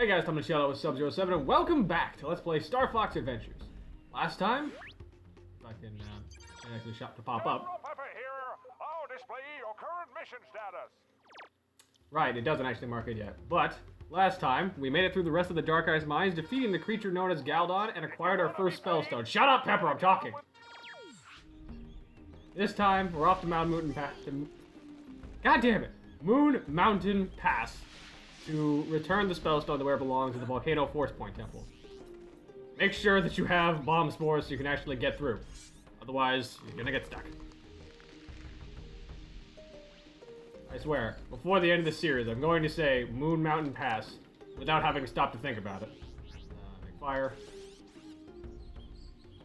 Hey guys, Tom and Shadow with Sub-07 and welcome back to Let's Play Star Fox Adventures. Last time, if I can actually shop to pop up. Pepper here. I'll display your current mission status. Right, it doesn't actually mark it yet. But, last time, we made it through the rest of the Dark Eyes mines, defeating the creature known as Galdon and acquired our first Spellstone. Shut up, Pepper, I'm talking! This time, we're off to Moon Mountain Pass to return the Spellstone to where it belongs in the Volcano Force Point Temple. Make sure that you have bomb spores so you can actually get through. Otherwise, you're gonna get stuck. I swear, before the end of the series, I'm going to say Moon Mountain Pass without having stopped to think about it. Make fire.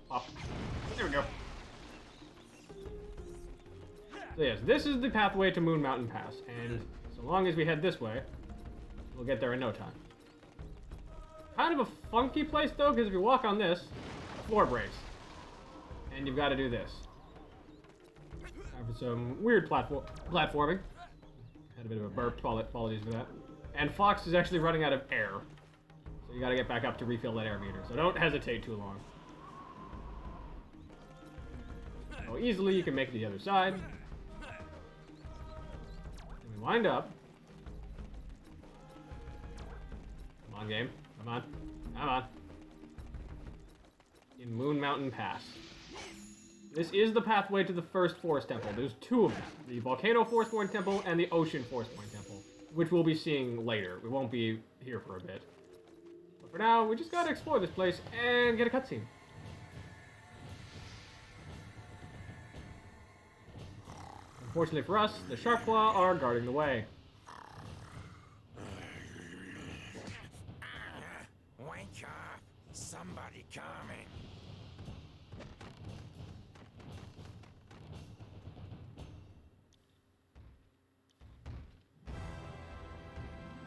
Pop. There we go. So yes, this is the pathway to Moon Mountain Pass, and so long as we head this way, we'll get there in no time. Kind of a funky place though, because if you walk on this, the floor breaks. And you've got to do this. Time for some weird platforming. Had a bit of a burp, apologies for that. And Fox is actually running out of air. So you got to get back up to refill that air meter. So don't hesitate too long. So easily you can make it to the other side. And we wind up. Come on, game. Come on. Come on. In Moon Mountain Pass. This is the pathway to the first Forest Temple. There's two of them. The Volcano Force Point Temple and the Ocean Force Point Temple. Which we'll be seeing later. We won't be here for a bit. But for now, we just gotta explore this place and get a cutscene. Unfortunately for us, the Sharkclaw are guarding the way. Wake up! Somebody coming!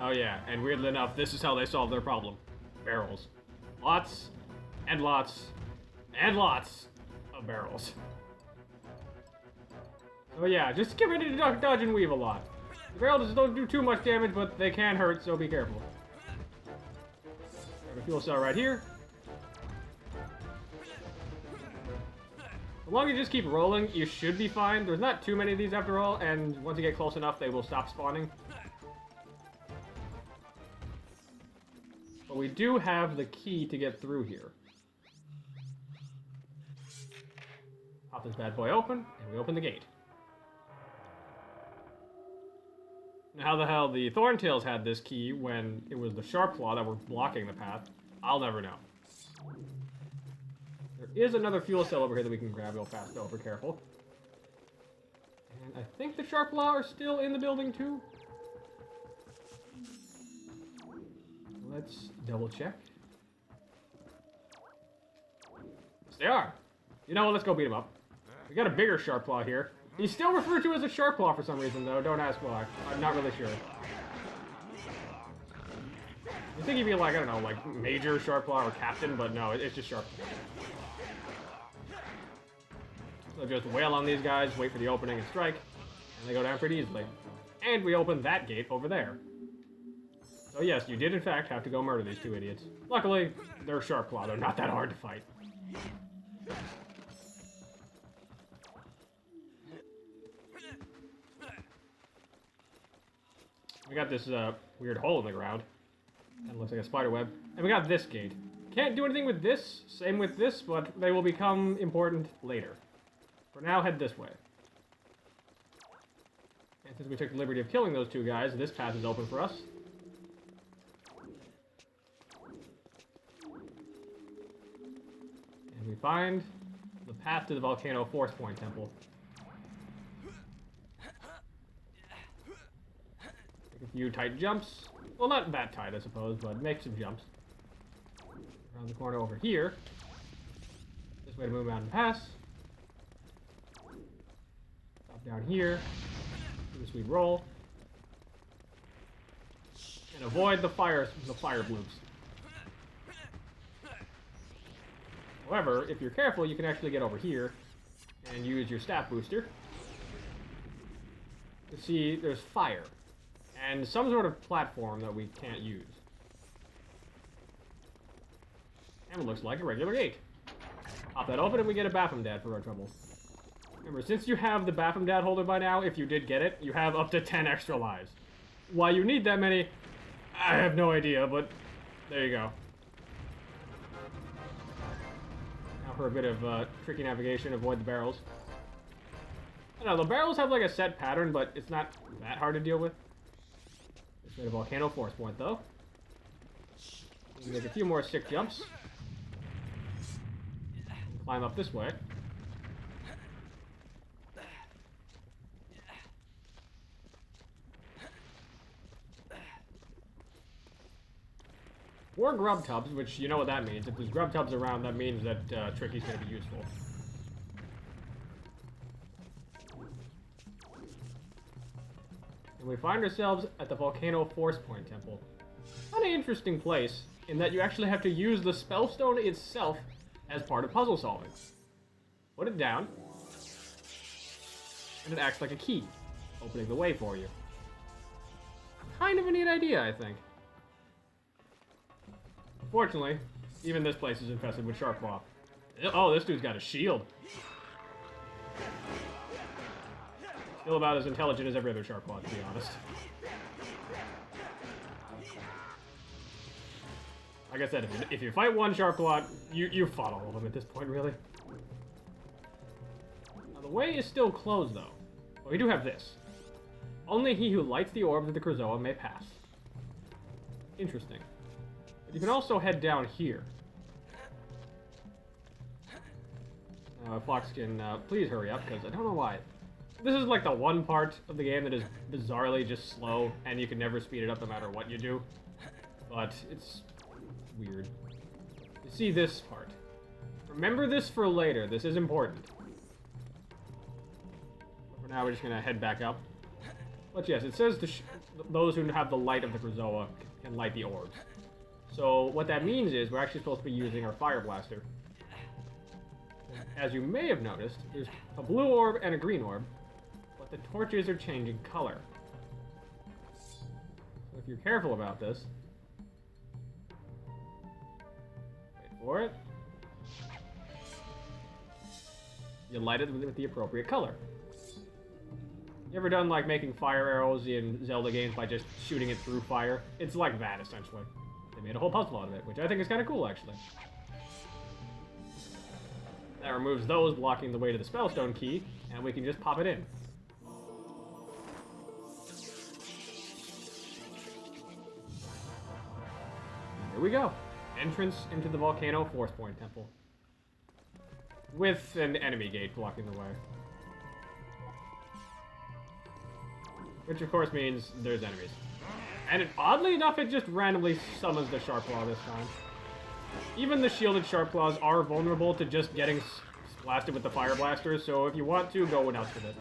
Oh yeah, and weirdly enough, this is how they solve their problem. Barrels. Lots, and lots, and lots of barrels. So yeah, just get ready to dodge and weave a lot. The barrels don't do too much damage, but they can hurt, so be careful. Have a fuel cell right here. As long as you just keep rolling, you should be fine. There's not too many of these after all, and once you get close enough, they will stop spawning. But we do have the key to get through here. Pop this bad boy open, and we open the gate. Now, how the hell the Thorntails had this key when it was the Sharkclaw that were blocking the path, I'll never know. There is another fuel cell over here that we can grab real fast, though, if we're careful. And I think the Sharkclaw are still in the building, too. Let's double check. Yes, they are. You know what, let's go beat him up. We got a bigger Sharkclaw here. He's still referred to as a Sharkclaw for some reason, though. Don't ask why. I'm not really sure. You think he'd be like, I don't know, like Major Sharkclaw or Captain, but no, it's just Sharkclaw. So just wail on these guys, wait for the opening and strike, and they go down pretty easily. And we open that gate over there. So yes, you did in fact have to go murder these two idiots. Luckily, they're Sharkclaw. They're not that hard to fight. We got this weird hole in the ground. Kind of looks like a spider web. And we got this gate. Can't do anything with this. Same with this, but they will become important later. For now, head this way. And since we took the liberty of killing those two guys, this path is open for us. And we find the path to the Volcano Force Point Temple. Make a few tight jumps. Well, not that tight, I suppose, but make some jumps. Around the corner over here. This way to Moon Mountain Pass. Drop down here. Do a sweet roll. And avoid the fire bloops. However, if you're careful, you can actually get over here and use your stat booster. You see, there's fire. And some sort of platform that we can't use. And it looks like a regular gate. Pop that open and we get a Baphomet for our trouble. Remember, since you have the Baphomet holder by now, if you did get it, you have up to 10 extra lives. Why you need that many, I have no idea, but there you go. Now for a bit of tricky navigation, avoid the barrels. I don't know, the barrels have like a set pattern, but it's not that hard to deal with. Just made a Volcano force point though. We can make a few more sick jumps. Climb up this way. Or grub tubs, which you know what that means. If there's grub tubs around, that means that Tricky's going to be useful. And we find ourselves at the Volcano Force Point Temple. Kind of interesting place, in that you actually have to use the Spellstone itself as part of puzzle solving. Put it down, and it acts like a key, opening the way for you. Kind of a neat idea, I think. Unfortunately, even this place is infested with shark claw. Oh, this dude's got a shield. Still about as intelligent as every other shark claw, to be honest. Like I said, if you fight one shark claw, you fought all of them at this point, really. Now, the way is still closed, though. But we do have this. Only he who lights the orbs of the Krazoa may pass. Interesting. But you can also head down here. Foxkin, please hurry up, because I don't know why. This is like the one part of the game that is bizarrely just slow, and you can never speed it up no matter what you do. But it's weird. You see this part. Remember this for later. This is important. But for now, we're just going to head back up. But yes, it says those who have the light of the Krazoa can light the orbs. So what that means is we're actually supposed to be using our Fire Blaster. As you may have noticed, there's a blue orb and a green orb, but the torches are changing color. So if you're careful about this, wait for it, you light it with the appropriate color. You ever done like making fire arrows in Zelda games by just shooting it through fire? It's like that, essentially. They made a whole puzzle out of it, which I think is kind of cool, actually. That removes those blocking the way to the Spellstone key, and we can just pop it in. Here we go. Entrance into the Volcano Force Point Temple. With an enemy gate blocking the way. Which of course means there's enemies. And oddly enough, it just randomly summons the Sharpclaw this time. Even the shielded Sharpclaws are vulnerable to just getting blasted with the Fire Blaster, so if you want to, go nuts with it.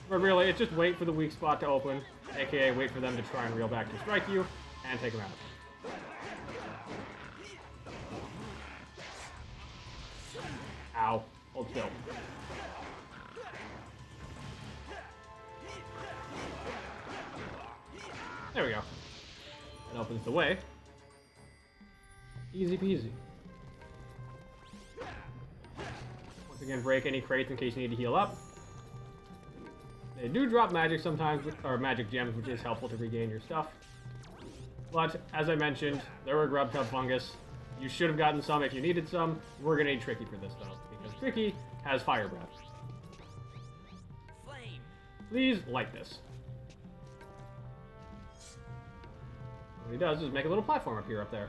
But really, it's just wait for the weak spot to open, aka wait for them to try and reel back to strike you, and take them out. Ow. Hold still. There we go. That opens the way. Easy peasy. Once again, break any crates in case you need to heal up. They do drop magic sometimes, or magic gems, which is helpful to regain your stuff. But, as I mentioned, there were grub tub fungus. You should have gotten some if you needed some. We're gonna need Tricky for this, though, because Tricky has fire breath. Flame. Please light this. What he does is make a little platform appear up there.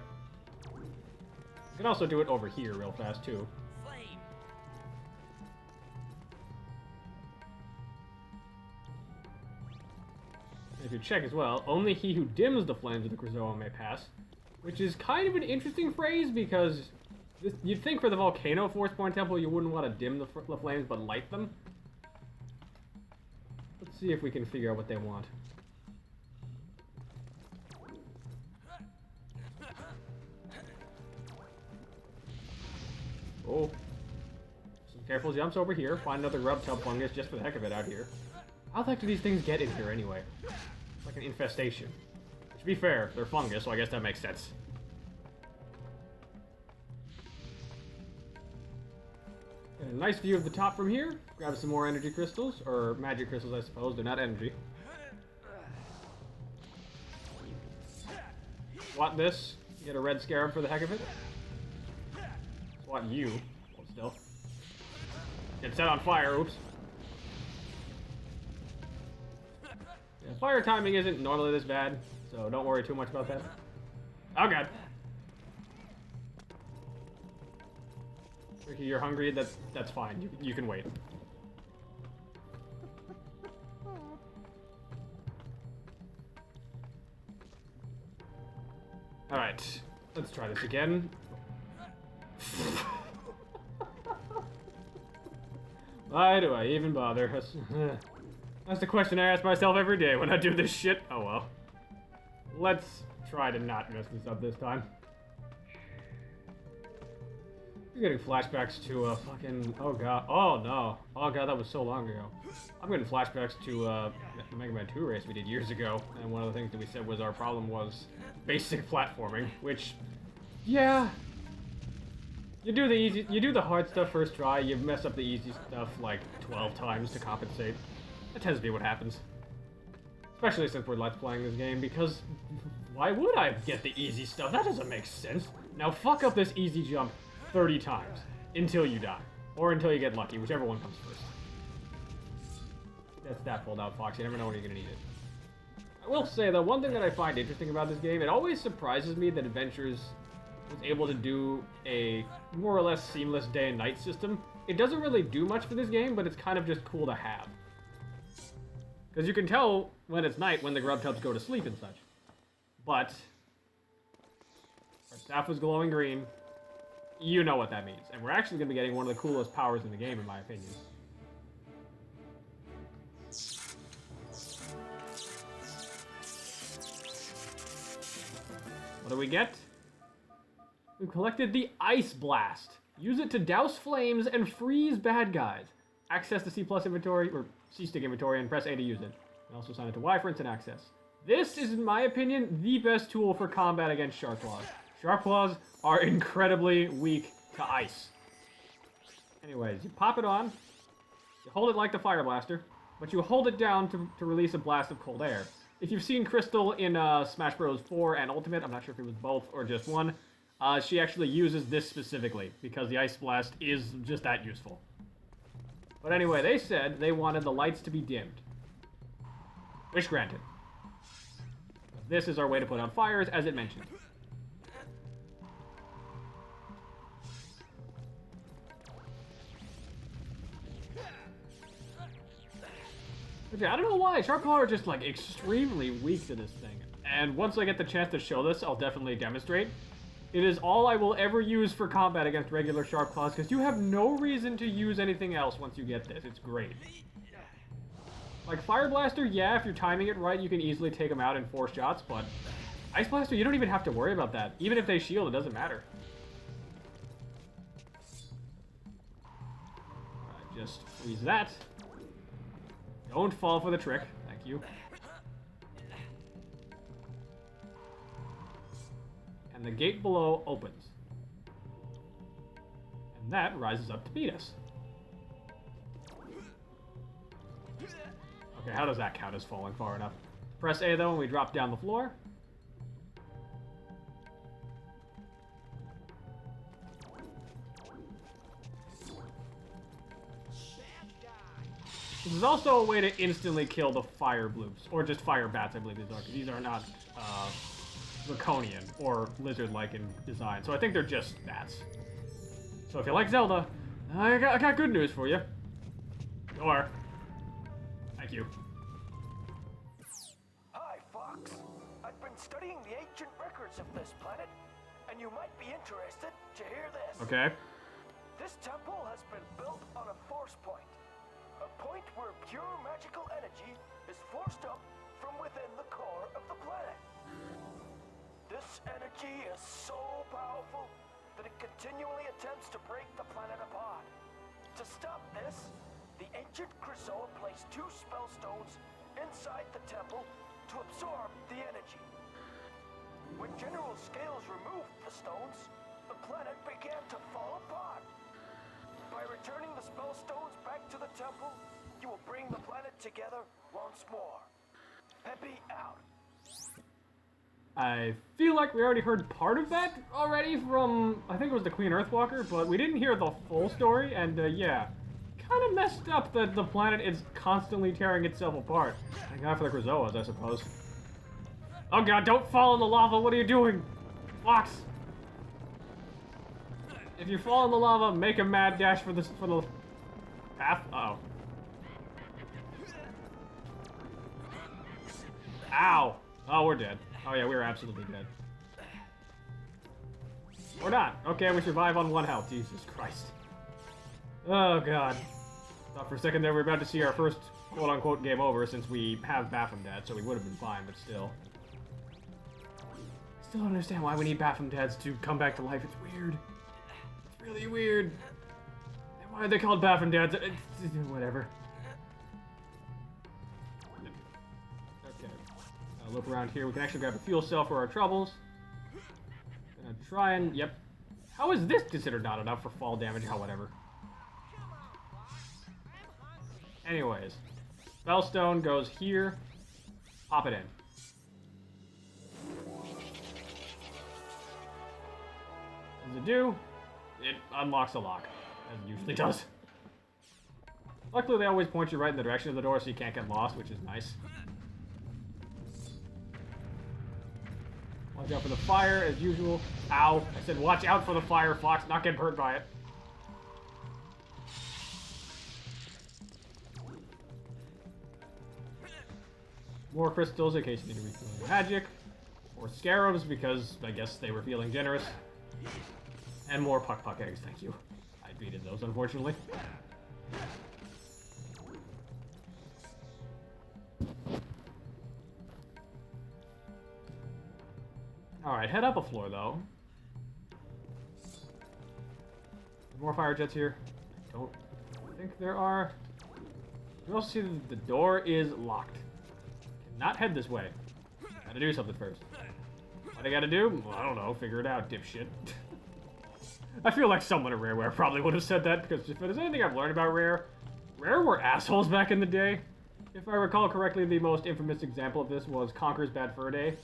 You can also do it over here real fast, too. Flame. If you check as well, only he who dims the flames of the Krazoa may pass, which is kind of an interesting phrase because you'd think for the Volcano Force Point Temple you wouldn't want to dim the flames but light them. Let's see if we can figure out what they want. Oh. Some careful jumps over here. Find another grub tub fungus just for the heck of it out here. How the heck do these things get in here anyway? It's like an infestation. To be fair, they're fungus, so I guess that makes sense. Get a nice view of the top from here. Grab some more energy crystals, or magic crystals, I suppose. They're not energy. Swat this. Get a red scarab for the heck of it. Swat you. Hold still. Get set on fire. Oops. Yeah, fire timing isn't normally this bad, so don't worry too much about that. Oh god. Ricky, you're hungry? That's fine. You can wait. Alright. Let's try this again. Why do I even bother? That's the question I ask myself every day when I do this shit. Oh well. Let's try to not mess this up this time. I'm getting flashbacks to fucking... Oh god. Oh no. Oh god, that was so long ago. I'm getting flashbacks to the Mega Man 2 race we did years ago. And one of the things that we said was our problem was basic platforming, which... Yeah. You do the hard stuff first try, you mess up the easy stuff like 12 times to compensate. That tends to be what happens. Especially since we're Let's Playing this game, because why would I get the easy stuff? That doesn't make sense. Now fuck up this easy jump 30 times until you die. Or until you get lucky, whichever one comes first. That's that pulled out fox, you never know when you're gonna need it. I will say though, one thing that I find interesting about this game, it always surprises me that Adventures was able to do a more or less seamless day and night system. It doesn't really do much for this game, but it's kind of just cool to have. Because you can tell when it's night when the grub tubs go to sleep and such. But our staff was glowing green. You know what that means. And we're actually going to be getting one of the coolest powers in the game, in my opinion. What do we get? We've collected the Ice Blast. Use it to douse flames and freeze bad guys. Access the C+ inventory, or C-stick inventory, and press A to use it. And also sign it to Y for instant access. This is, in my opinion, the best tool for combat against Shark Claws. Shark Claws are incredibly weak to ice. Anyways, you pop it on, you hold it like the Fire Blaster, but you hold it down to release a blast of cold air. If you've seen Crystal in Smash Bros. 4 and Ultimate, I'm not sure if it was both or just one, she actually uses this specifically, because the Ice Blast is just that useful. But anyway, they said they wanted the lights to be dimmed. Wish granted. This is our way to put out fires, as it mentioned. Okay, I don't know why. Shark Claw are just, like, extremely weak to this thing. And once I get the chance to show this, I'll definitely demonstrate. It is all I will ever use for combat against regular Shark Claws, because you have no reason to use anything else once you get this. It's great. Like, Fire Blaster, yeah, if you're timing it right, you can easily take them out in 4 shots, but Ice Blaster, you don't even have to worry about that. Even if they shield, it doesn't matter. Alright, just freeze that. Don't fall for the trick. Thank you. And the gate below opens. And that rises up to meet us. Okay, how does that count as falling far enough? Press A, though, and we drop down the floor. This is also a way to instantly kill the fire bloops, or just fire bats, I believe these are, because these are not draconian or lizard-like in design. So I think they're just bats. So if you like Zelda, I got good news for you. Or, thank you. Hi, Fox. I've been studying the ancient records of this planet, and you might be interested to hear this. Okay. This temple has been built on a force point. A point where pure magical energy is forced up from within the core of the planet. This energy is so powerful that it continually attempts to break the planet apart. To stop this, the ancient Chrysoa placed place 2 Spellstones inside the temple to absorb the energy. When General Scales removed the stones, the planet began to fall apart. By returning the Spellstones back to the temple, you will bring the planet together once more. Peppy out. I feel like we already heard part of that already from, I think it was the Queen Earthwalker, but we didn't hear the full story, and yeah, kind of messed up that the planet is constantly tearing itself apart. Thank God for the Krazoas, I suppose. Oh god, don't fall in the lava, what are you doing? Fox! If you fall in the lava, make a mad dash for the path. Uh-oh. Ow! Oh, we're dead. Oh yeah, we were absolutely dead. Or not. Okay, we survive on 1 health. Jesus Christ. Oh god. Thought for a second there we were about to see our first quote-unquote game over since we have Baphomet, so we would have been fine, but still. Still don't understand why we need Baphomet to come back to life. It's weird. It's really weird. And why are they called Baphomet? Whatever. Look around here. We can actually grab a fuel cell for our troubles. Gonna try and... Yep. How is this considered not enough for fall damage? Oh, whatever. Anyways. Spellstone goes here. Pop it in. What does it do? It unlocks a lock. As it usually does. Luckily, they always point you right in the direction of the door so you can't get lost, which is nice. Watch out for the fire, as usual. Ow. I said watch out for the fire, Fox, not get hurt by it. More crystals in case you need to refill your magic. More scarabs, because I guess they were feeling generous. And more puck eggs, thank you. I beated those, unfortunately. Alright, head up a floor, though. More fire jets here. I don't think there are. You also see that the door is locked. Cannot head this way. Gotta do something first. What I gotta do? Well, I don't know. Figure it out, dipshit. I feel like someone at Rareware probably would have said that, because if there's anything I've learned about Rare were assholes back in the day. If I recall correctly, the most infamous example of this was Conker's Bad Fur Day.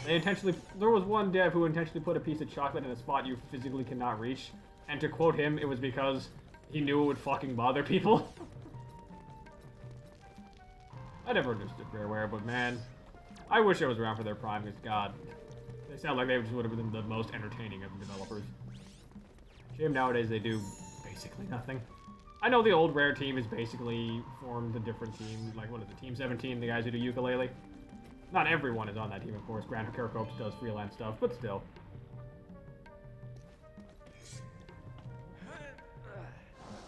There was one dev who intentionally put a piece of chocolate in a spot you physically cannot reach. And to quote him, it was because he knew it would fucking bother people. I never understood Rareware, but man, I wish I was around for their prime, because god, they sound like they just would have been the most entertaining of developers. Shame nowadays they do basically nothing. I know the old Rare team is basically formed a different team, like what is it, Team 17, the guys who do ukulele? Not everyone is on that team, of course. Grant Kirkhope does freelance stuff, but still.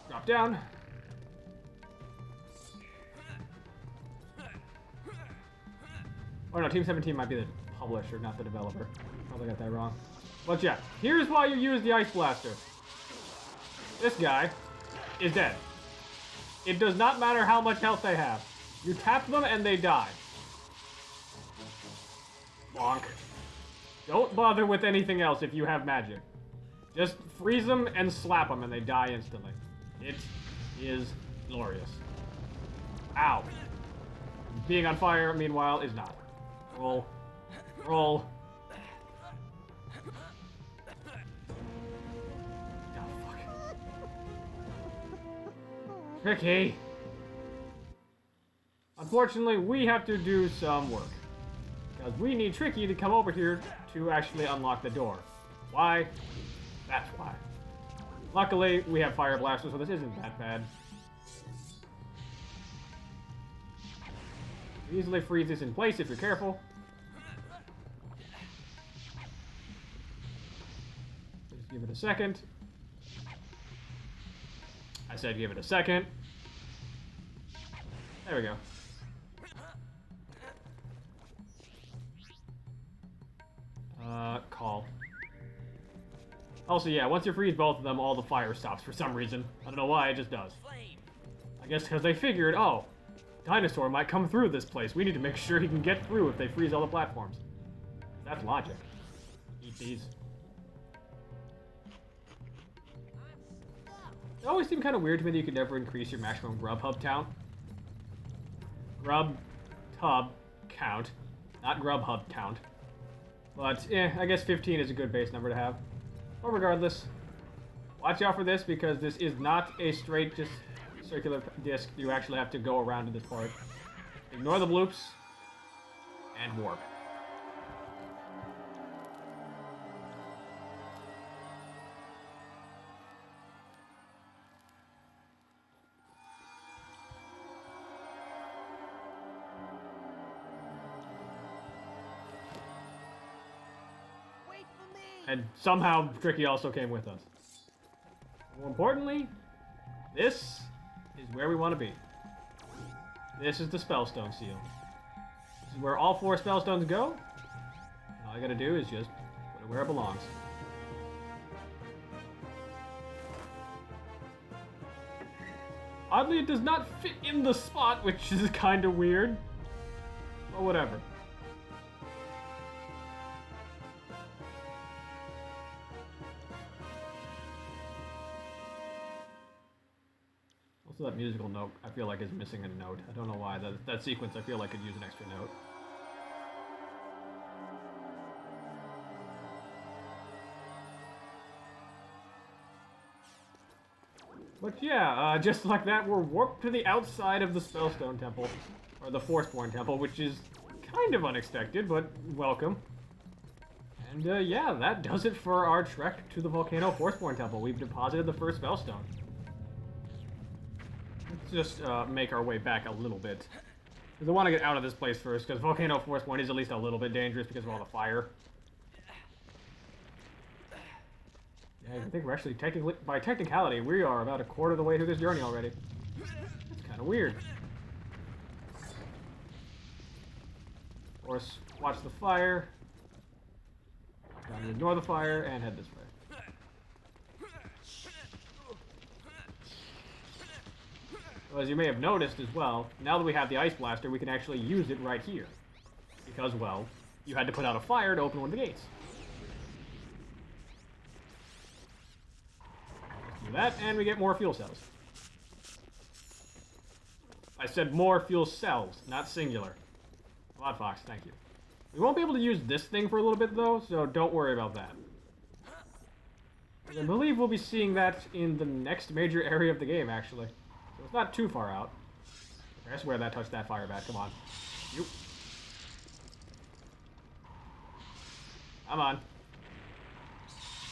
Drop down. Oh no, Team 17 might be the publisher, not the developer. Probably got that wrong. But yeah, here's why you use the Ice Blaster. This guy is dead. It does not matter how much health they have. You tap them and they die. Bonk. Don't bother with anything else if you have magic. Just freeze them and slap them and they die instantly. It is glorious. Ow. Being on fire, meanwhile, is not. Roll. Roll. Oh, fuck. Tricky. Unfortunately, we have to do some work. Because we need Tricky to come over here to actually unlock the door. Why? That's why. Luckily, we have Fire Blaster, so this isn't that bad. You easily freeze this in place if you're careful. Just give it a second. I said give it a second. There we go. Call. Also, yeah, once you freeze both of them, all the fire stops for some reason. I don't know why, it just does. I guess because they figured, oh, dinosaur might come through this place. We need to make sure he can get through if they freeze all the platforms. That's logic. Eat these. It always seemed kind of weird to me that you could never increase your maximum grub hub count. Grub hub count, not grub hub count. But, I guess 15 is a good base number to have. But regardless, watch out for this because this is not a straight just circular disc. You actually have to go around to this part. Ignore the bloops and warp. And somehow Tricky also came with us. More importantly, this is where we want to be. This is the Spellstone seal. This is where all 4 Spellstones go. And all I gotta do is just put it where it belongs. Oddly, it does not fit in the spot, which is kind of weird. But whatever. Also, that musical note, I feel like, is missing a note. I don't know why. That sequence, I feel like, could use an extra note. But yeah, just like that, we're warped to the outside of the Spellstone Temple. Or the Forceborn Temple, which is kind of unexpected, but welcome. And yeah, that does it for our trek to the Volcano Forceborn Temple. We've deposited the first Spellstone. Let's just make our way back a little bit. Because I want to get out of this place first, because Volcano Forceborn is at least a little bit dangerous because of all the fire. Yeah, I think we're actually, by technicality, we are about a quarter of the way through this journey already. That's kind of weird. Of course, watch the fire. Trying to ignore the fire and head this way. Well, as you may have noticed as well, now that we have the Ice Blaster, we can actually use it right here. Because, well, you had to put out a fire to open one of the gates. Let's do that, and we get more fuel cells. I said more fuel cells, not singular. Come on, Fox, thank you. We won't be able to use this thing for a little bit, though, so don't worry about that. I believe we'll be seeing that in the next major area of the game, actually. So it's not too far out. I swear that touched that fire bat, come on. You. Come on.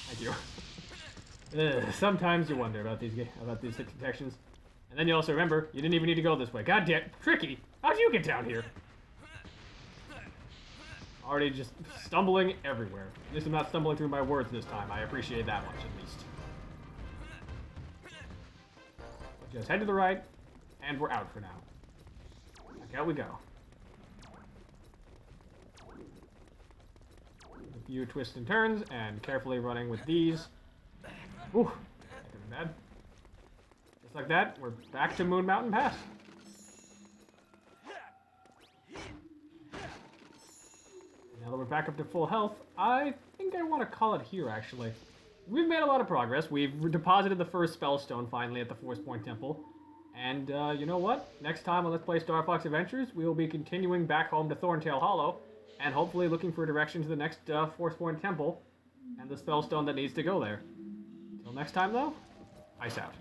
Thank you. Sometimes you wonder about these detections. And then you also remember, you didn't even need to go this way. God damn, Tricky! How'd you get down here? Already just stumbling everywhere. At least I'm not stumbling through my words this time. I appreciate that much, at least. Just head to the right, and we're out for now. Back out we go. A few twists and turns, and carefully running with these. Ooh, that could be bad. Just like that, we're back to Moon Mountain Pass. Now that we're back up to full health, I think I want to call it here, actually. We've made a lot of progress. We've deposited the first Spellstone, finally, at the Forceborn Temple. And, you know what? Next time on Let's Play Star Fox Adventures, we will be continuing back home to Thorntail Hollow, and hopefully looking for a direction to the next Forceborn Temple, and the Spellstone that needs to go there. Until next time, though, ice out.